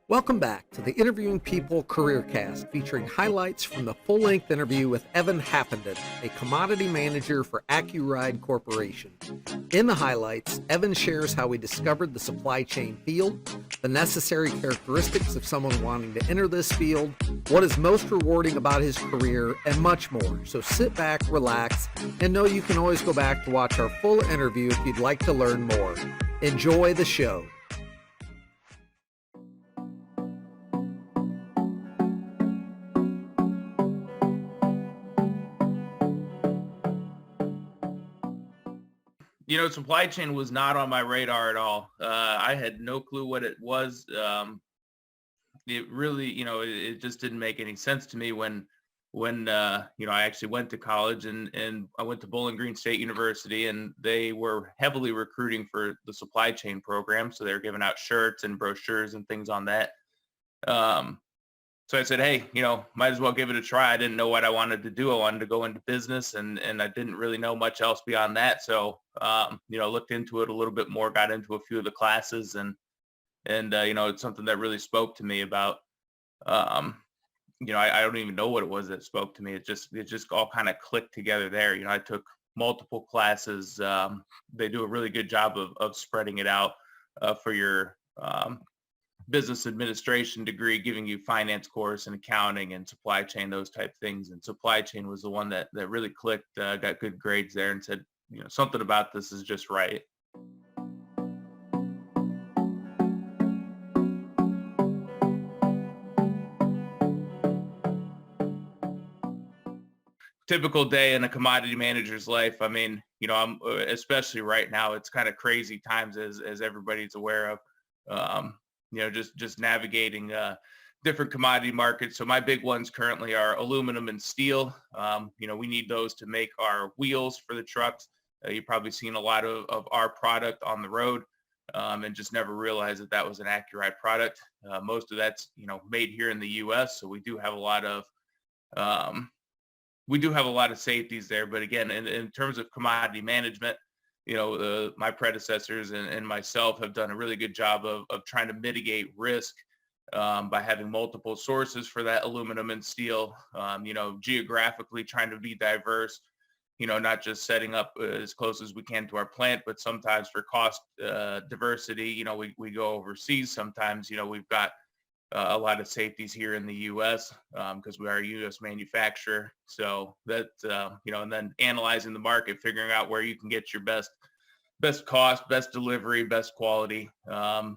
Welcome back to the Interviewing People Career Cast, featuring highlights from the full-length interview with Evan Haffenden, a commodity manager for Accuride Corporation. In the highlights, Evan shares how he discovered the supply chain field, the necessary characteristics of someone wanting to enter this field, what is most rewarding about his career, and much more. So sit back, relax, and know you can always go back to watch our full interview if you'd like to learn more. Enjoy the show. Supply chain was not on my radar at all. I had no clue what it was. It really, it just didn't make any sense to me when I actually went to college and I went to Bowling Green State University, and they were heavily recruiting for the supply chain program. So they were giving out shirts and brochures and things on that. So I said, hey, might as well give it a try. I didn't know what I wanted to do. I wanted to go into business, and I didn't really know much else beyond that. So, looked into it a little bit more, got into a few of the classes, and it's something that really spoke to me about, I don't even know what it was that spoke to me. It just all kind of clicked together there. I took multiple classes. They do a really good job of spreading it out for your business administration degree, giving you finance course and accounting and supply chain, those type things. And supply chain was the one that really clicked, got good grades there, and said, something about this is just right. Typical day in a commodity manager's life. I mean, I'm especially right now, it's kind of crazy times as everybody's aware of. Just navigating different commodity markets. So my big ones currently are aluminum and steel. We need those to make our wheels for the trucks. You've probably seen a lot of our product on the road, and just never realized that was an Accuride product. Most of that's, made here in the U.S. So we do have a lot of safeties there. But again, in terms of commodity management, my predecessors and myself have done a really good job of trying to mitigate risk by having multiple sources for that aluminum and steel, geographically trying to be diverse, not just setting up as close as we can to our plant, but sometimes for cost diversity, we go overseas. Sometimes, we've got a lot of safeties here in the U.S. Because we are a U.S. manufacturer. So that, and then analyzing the market, figuring out where you can get your best cost, best delivery, best quality. So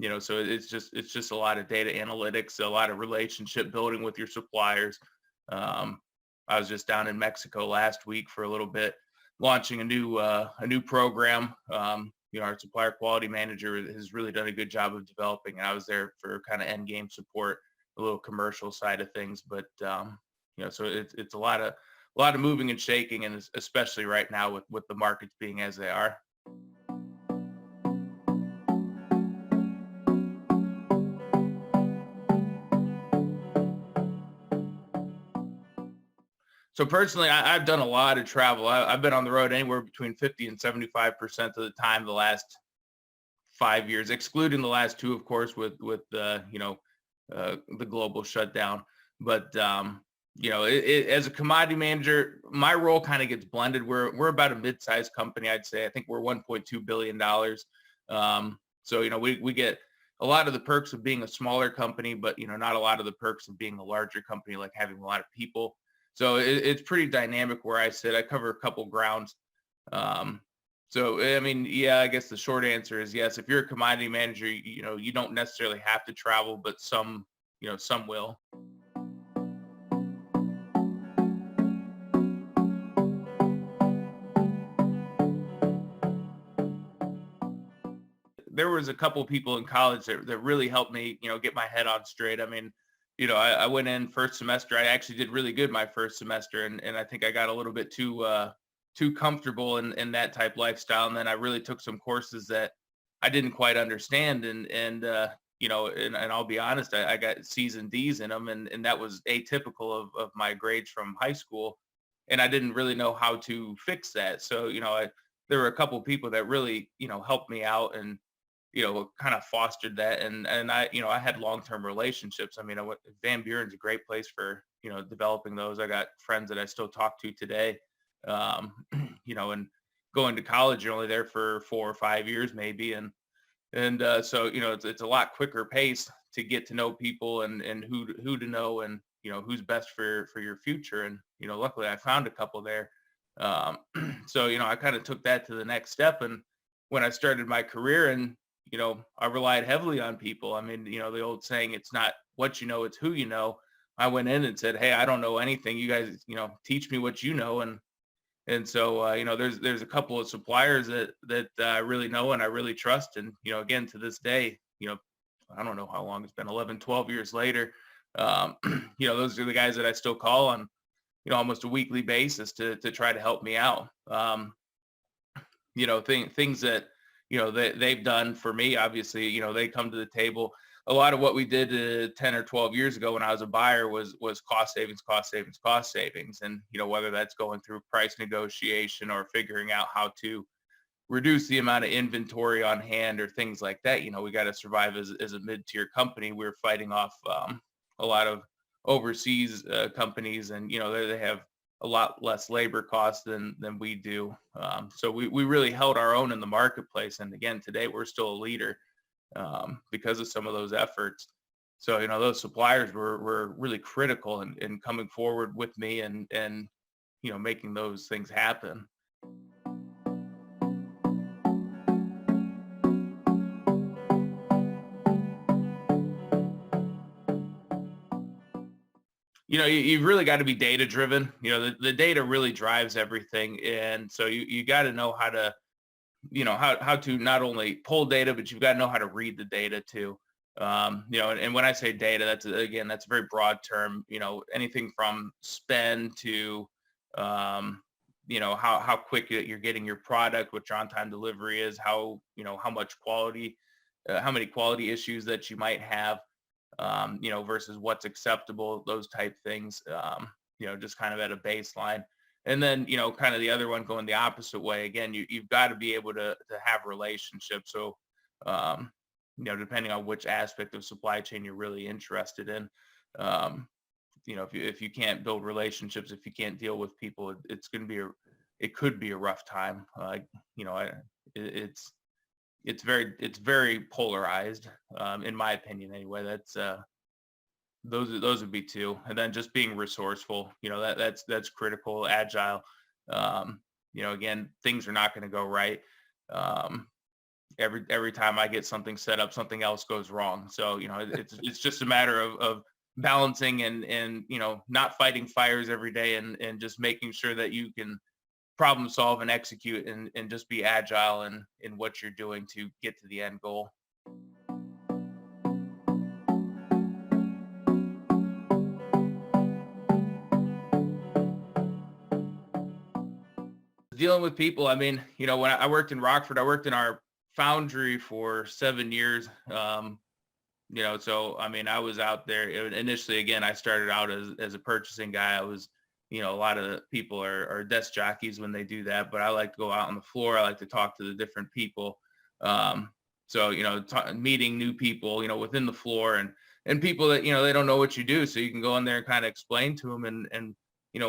it's just a lot of data analytics, a lot of relationship building with your suppliers. I was just down in Mexico last week for a little bit, launching a new program. Our supplier quality manager has really done a good job of developing, and I was there for kind of end game support, a little commercial side of things. But so it's a lot of moving and shaking, and especially right now with the markets being as they are. So personally, I've done a lot of travel. I've been on the road anywhere between 50 and 75% of the time the last 5 years, excluding the last two, of course, with the global shutdown. But as a commodity manager, my role kind of gets blended. We're about a mid-sized company, I'd say. I think we're $1.2 billion. So we get a lot of the perks of being a smaller company, but not a lot of the perks of being a larger company, like having a lot of people. So it's pretty dynamic where I sit. I cover a couple grounds. So, I mean, yeah, I guess the short answer is yes. If you're a commodity manager, you don't necessarily have to travel, but some will. There was a couple of people in college that really helped me, get my head on straight. I mean, I went in first semester. I actually did really good my first semester, and I think I got a little bit too comfortable in that type lifestyle. And then I really took some courses that I didn't quite understand, and I'll be honest, I got C's and D's in them, and that was atypical of my grades from high school, and I didn't really know how to fix that. So there were a couple of people that really helped me out, and kind of fostered that. And I had long-term relationships. I mean, Van Buren's a great place for, developing those. I got friends that I still talk to today. Um, and going to college, you're only there for 4 or 5 years maybe. So, it's a lot quicker pace to get to know people and who to know and, who's best for your future. And, luckily I found a couple there. Um, so, I kind of took that to the next step. And when I started my career and, I relied heavily on people. I mean, the old saying, it's not what you know, it's who you know. I went in and said, hey, I don't know anything. You guys, teach me what you know. And so, there's a couple of suppliers that I really know and I really trust. And, again, to this day, I don't know how long it's been, 11, 12 years later. Um, those are the guys that I still call on, almost a weekly basis to try to help me out. Things that, they've done for me, obviously, they come to the table. A lot of what we did 10 or 12 years ago when I was a buyer was cost savings, cost savings, cost savings. And, whether that's going through price negotiation or figuring out how to reduce the amount of inventory on hand or things like that. We got to survive as a mid-tier company. We're fighting off a lot of overseas companies, and, they have a lot less labor costs than we do. So we really held our own in the marketplace. And again, today we're still a leader because of some of those efforts. So, those suppliers were really critical in coming forward with me and making those things happen. You've really got to be data driven. The data really drives everything. And so you got to know how to, how to not only pull data, but you've got to know how to read the data too. And when I say data, that's a very broad term. Anything from spend to, how quick you're getting your product, what your on-time delivery is, how much quality, how many quality issues that you might have, versus what's acceptable, those type things, just kind of at a baseline. And then, kind of the other one going the opposite way. Again, you've got to be able to have relationships. So, depending on which aspect of supply chain you're really interested in, if you can't build relationships, if you can't deal with people, it could be a rough time. It's very polarized, in my opinion. Anyway, that's those would be two. And then just being resourceful, that's critical. Agile. Again, things are not going to go right. Every time I get something set up, something else goes wrong. So, it's just a matter of balancing and not fighting fires every day and just making sure that you can problem solve and execute and just be agile in what you're doing to get to the end goal. Dealing with people, I mean, when I worked in Rockford, I worked in our foundry for 7 years. So, I mean, I was out there initially. Again, I started out as a purchasing guy. I was, a lot of the people are desk jockeys when they do that, but I like to go out on the floor. I like to talk to the different people. So, meeting new people, within the floor and people that, they don't know what you do. So you can go in there and kind of explain to them and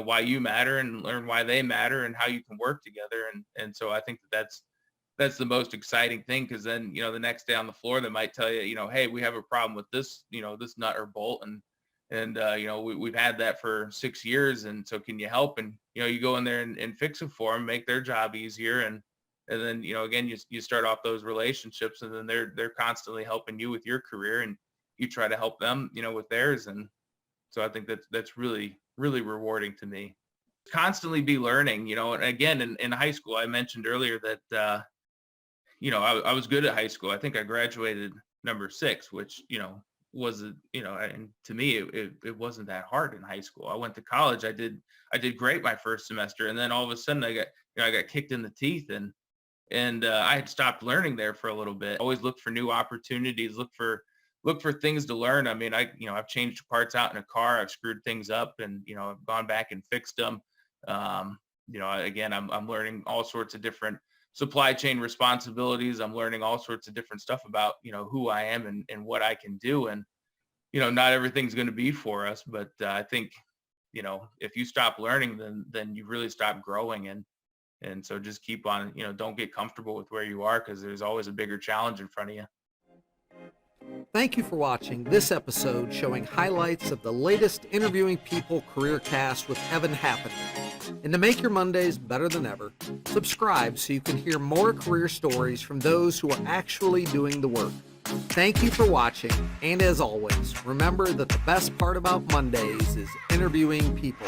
why you matter and learn why they matter and how you can work together. And so I think that's the most exciting thing, because then, the next day on the floor, they might tell you, hey, we have a problem with this, this nut or bolt. And we've had that for 6 years. And so can you help? And, you go in there and fix it for them, make their job easier. And then, again, you start off those relationships, and then they're constantly helping you with your career, and you try to help them, with theirs. And so I think that's really, really rewarding to me. Constantly be learning, and again, in high school, I mentioned earlier that, I was good at high school. I think I graduated number 6, which, was, and to me, it wasn't that hard in high school. I went to college. I did great my first semester. And then all of a sudden I got kicked in the teeth, and I had stopped learning there for a little bit. Always look for new opportunities, look for things to learn. I mean, I've changed parts out in a car. I've screwed things up, and, I've gone back and fixed them. Again, I'm learning all sorts of different supply chain responsibilities. I'm learning all sorts of different stuff about, who I am and what I can do. And, not everything's going to be for us, but I think, if you stop learning, then you really stop growing. And so just keep on, don't get comfortable with where you are, because there's always a bigger challenge in front of you. Thank you for watching this episode showing highlights of the latest Interviewing People career cast with Evan Haffenden. And to make your Mondays better than ever, subscribe so you can hear more career stories from those who are actually doing the work. Thank you for watching, and as always, remember that the best part about Mondays is interviewing people.